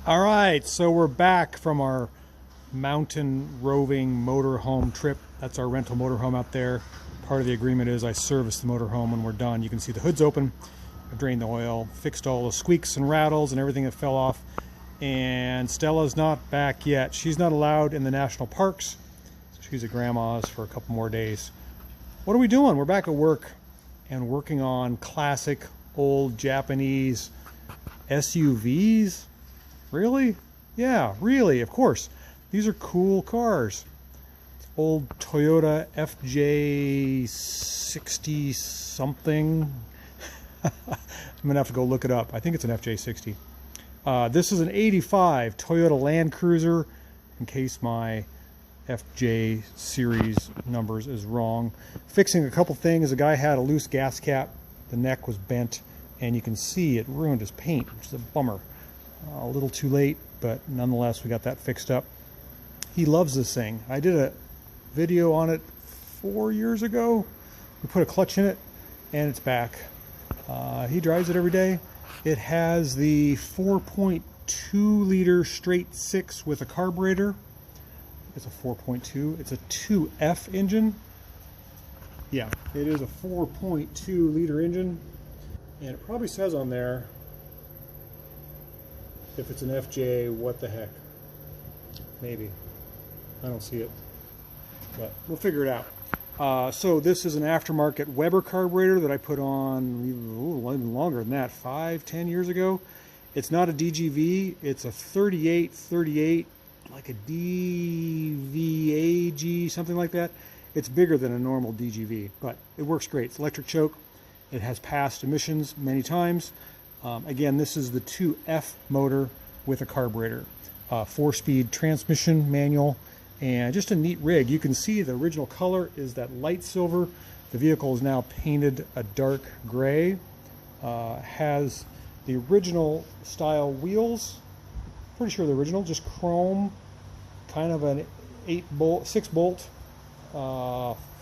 All right, so we're back from our mountain roving motorhome trip. That's our rental motorhome out there. Part of the agreement is I service the motorhome when we're done. You can see the hood's open. I drained the oil, fixed all the squeaks and rattles and everything that fell off. And Stella's not back yet. She's not allowed in the national parks. She's at grandma's for a couple more days. What are we doing? We're back at work and working on classic old Japanese SUVs. Really? Yeah, really, of course. These are cool cars. Old Toyota FJ60 something. I'm gonna have to go look it up. I think it's an FJ60. This is an 85 Toyota Land Cruiser, in case my FJ series numbers is wrong. Fixing a couple things. A guy had a loose gas cap. The neck was bent, and you can see it ruined his paint, which is a bummer. A little too late, but nonetheless we got that fixed up. He loves this thing. I did a video on it 4 years ago. We put a clutch in it and it's back. He drives it every day. It has the 4.2 liter straight six with a carburetor. It's a 4.2. It's a 2F engine. Yeah, it is a 4.2 liter engine, and it probably says on there, if it's an FJ, what the heck? Maybe. I don't see it, but we'll figure it out. So this is an aftermarket Weber carburetor that I put on even longer than that, 5-10 years ago. It's not a DGV, it's a 3838, like a DVAG, something like that. It's bigger than a normal DGV, but it works great. It's electric choke. It has passed emissions many times. Again, this is the 2F motor with a carburetor. 4-speed transmission manual, and just a neat rig. You can see the original color is that light silver. The vehicle is now painted a dark gray. Has the original style wheels. Pretty sure the original, just chrome, kind of an 6-bolt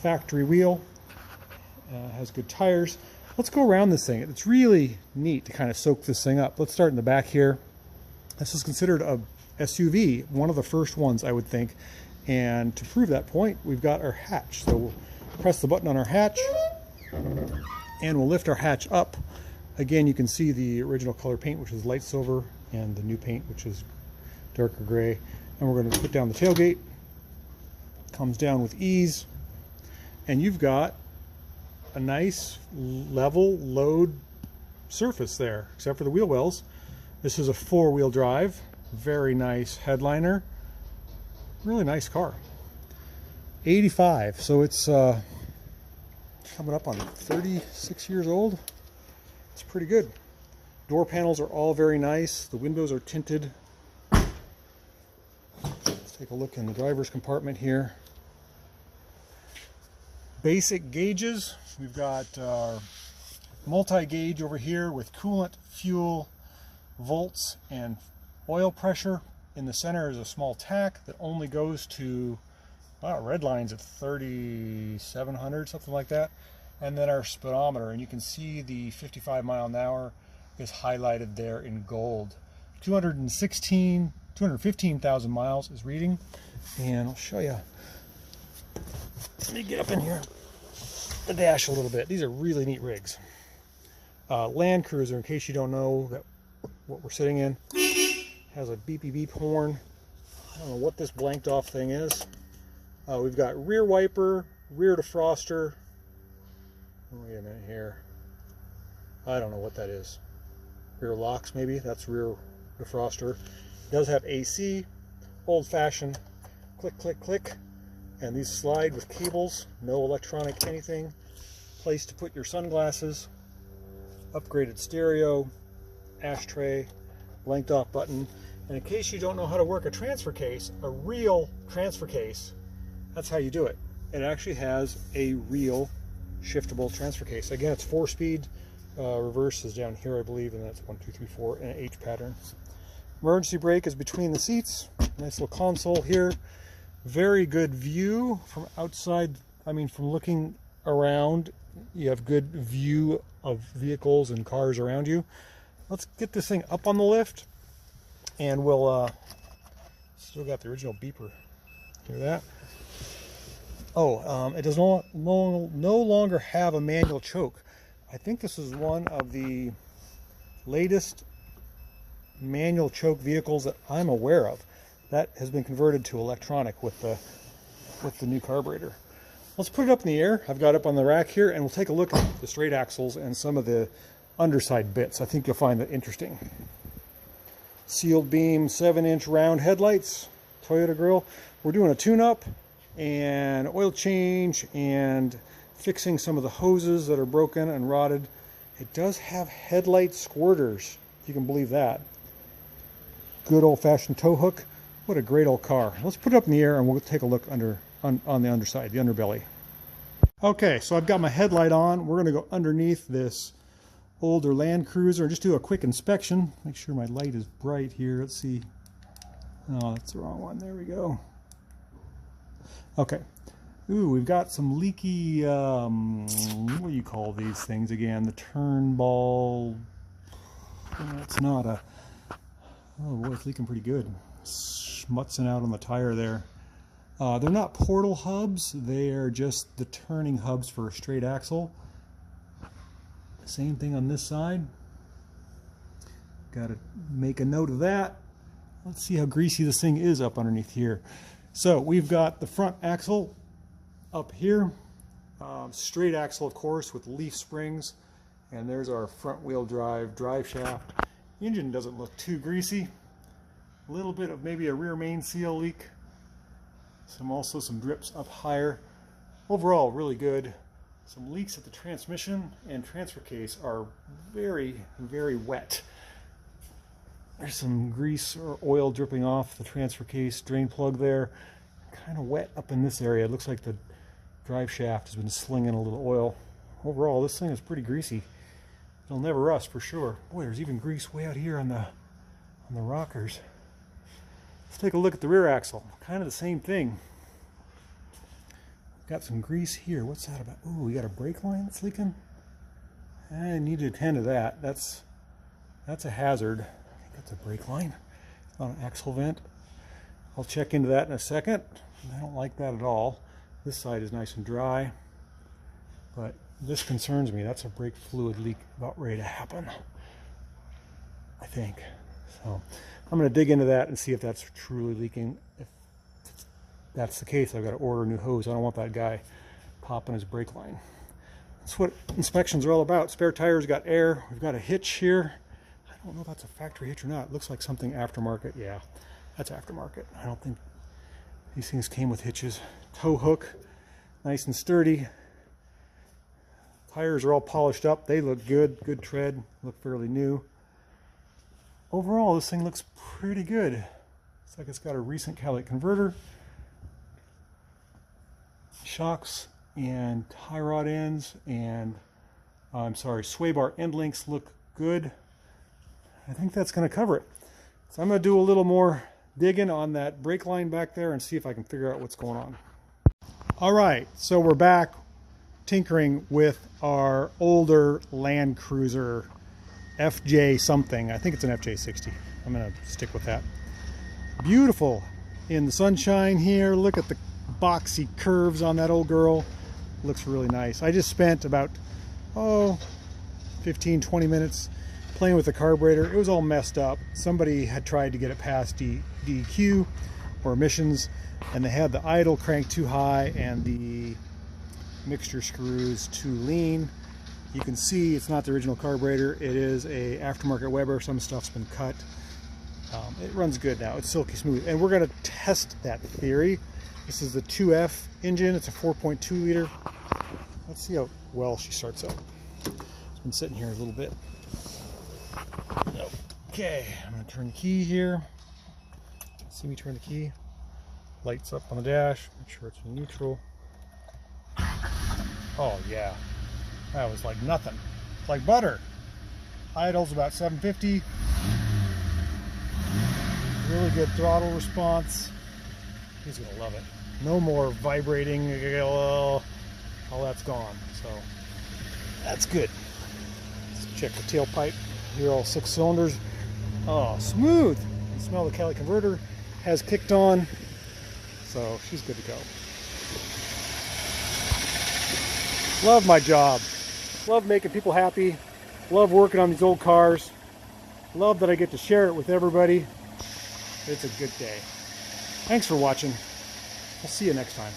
factory wheel. Has good tires. Let's go around this thing. It's really neat to kind of soak this thing up. Let's start in the back here. This is considered a SUV, one of the first ones, I would think. And to prove that point, we've got our hatch. So we'll press the button on our hatch and we'll lift our hatch up. Again, you can see the original color paint, which is light silver, and the new paint, which is darker gray. And we're going to put down the tailgate. Comes down with ease. And you've got a nice level load surface there, except for the wheel wells. This is a 4-wheel drive, very nice headliner, really nice car. 85, so it's coming up on 36 years old. It's pretty good. Door panels are all very nice. The windows are tinted. Let's take a look in the driver's compartment here. Basic gauges. We've got our multi-gauge over here with coolant, fuel, volts, and oil pressure. In the center is a small tack that only goes to red lines at 3,700, something like that. And then our speedometer, and you can see the 55 mile an hour is highlighted there in gold. 215,000 miles is reading, and I'll show you. Let me get up in here, the dash a little bit. These are really neat rigs. Land Cruiser, in case you don't know that what we're sitting in, has a beepy beep horn. I don't know what this blanked off thing is. We've got rear wiper, rear defroster. Wait a minute here. I don't know what that is. Rear locks, maybe. That's rear defroster. It does have AC, old-fashioned, click, click, click. And these slide with cables, no electronic anything. Place to put your sunglasses. Upgraded stereo, ashtray, blanked off button. And in case you don't know how to work a transfer case, a real transfer case, that's how you do it. It actually has a real shiftable transfer case. Again, it's 4-speed. Reverse is down here, I believe, and that's 1, 2, 3, 4 in an H pattern. Emergency brake is between the seats. Nice little console here. Very good view from outside. I mean, from looking around, you have good view of vehicles and cars around you. Let's get this thing up on the lift. and we'll still got the original beeper. Hear that? Oh, it does no longer have a manual choke. I think this is one of the latest manual choke vehicles that I'm aware of that has been converted to electronic with the new carburetor. Let's put it up in the air. I've got it up on the rack here, and we'll take a look at the straight axles and some of the underside bits. I think you'll find that interesting. Sealed beam 7-inch round headlights, Toyota grill. We're doing a tune-up and oil change and fixing some of the hoses that are broken and rotted. It does have headlight squirters, if you can believe that. Good old-fashioned tow hook. What a great old car. Let's put it up in the air and we'll take a look on the underside, the underbelly. Okay, so I've got my headlight on. We're going to go underneath this older Land Cruiser and just do a quick inspection. Make sure my light is bright here. Let's see. Oh, that's the wrong one. There we go. Okay. Ooh, we've got some leaky, what do you call these things again? The turn ball. It's not a, oh boy, it's leaking pretty good. Schmutzing out on the tire there. They're not portal hubs. They are just the turning hubs for a straight axle. Same thing on this side. Got to make a note of that. Let's see how greasy this thing is up underneath here. So we've got the front axle up here. Straight axle, of course, with leaf springs. And there's our front wheel drive shaft. Engine doesn't look too greasy. A little bit of maybe a rear main seal leak. Also some drips up higher. Overall, really good. Some leaks at the transmission and transfer case are very, very wet. There's some grease or oil dripping off the transfer case drain plug there. Kind of wet up in this area. It looks like the drive shaft has been slinging a little oil. Overall, this thing is pretty greasy. It'll never rust for sure. Boy, there's even grease way out here on the rockers. Let's take a look at the rear axle. Kind of the same thing. Got some grease here. What's that about? Ooh, we got a brake line that's leaking. I need to attend to that. That's a hazard. I think that's a brake line on an axle vent. I'll check into that in a second. I don't like that at all. This side is nice and dry, but this concerns me. That's a brake fluid leak about ready to happen, I think. So I'm going to dig into that and see if that's truly leaking. If that's the case, I've got to order a new hose. I don't want that guy popping his brake line. That's what inspections are all about. Spare tires got air. We've got a hitch here. I don't know if that's a factory hitch or not. It looks like something aftermarket. Yeah, that's aftermarket. I don't think these things came with hitches. Tow hook, nice and sturdy. Tires are all polished up. They look good. Good tread. Look fairly new. Overall, this thing looks pretty good. Looks like it's got a recent catalytic converter. Shocks and tie rod ends and sway bar end links look good. I think that's going to cover it. So I'm going to do a little more digging on that brake line back there and see if I can figure out what's going on. All right, so we're back tinkering with our older Land Cruiser FJ something. I think it's an FJ60. I'm going to stick with that. Beautiful in the sunshine here. Look at the boxy curves on that old girl. Looks really nice. I just spent about 15-20 minutes playing with the carburetor. It was all messed up. Somebody had tried to get it past DEQ or emissions, and they had the idle cranked too high and the mixture screws too lean. You can see it's not the original carburetor. It is a aftermarket Weber. Some stuff's been cut. It runs good now. It's silky smooth. And we're going to test that theory. This is the 2F engine. It's a 4.2 liter. Let's see how well she starts up. It's been sitting here a little bit. Okay, I'm going to turn the key here. See me turn the key. Lights up on the dash. Make sure it's in neutral. Oh yeah, that was like nothing. It's like butter. Idle's about 750. Really good throttle response. He's gonna love it. No more vibrating. All that's gone. So that's good. Let's check the tailpipe. Here, all 6 cylinders. Oh, smooth. can smell the catalytic converter has kicked on, so she's good to go. Love my job. Love making people happy. Love working on these old cars. Love that I get to share it with everybody. It's a good day. Thanks for watching. I'll see you next time.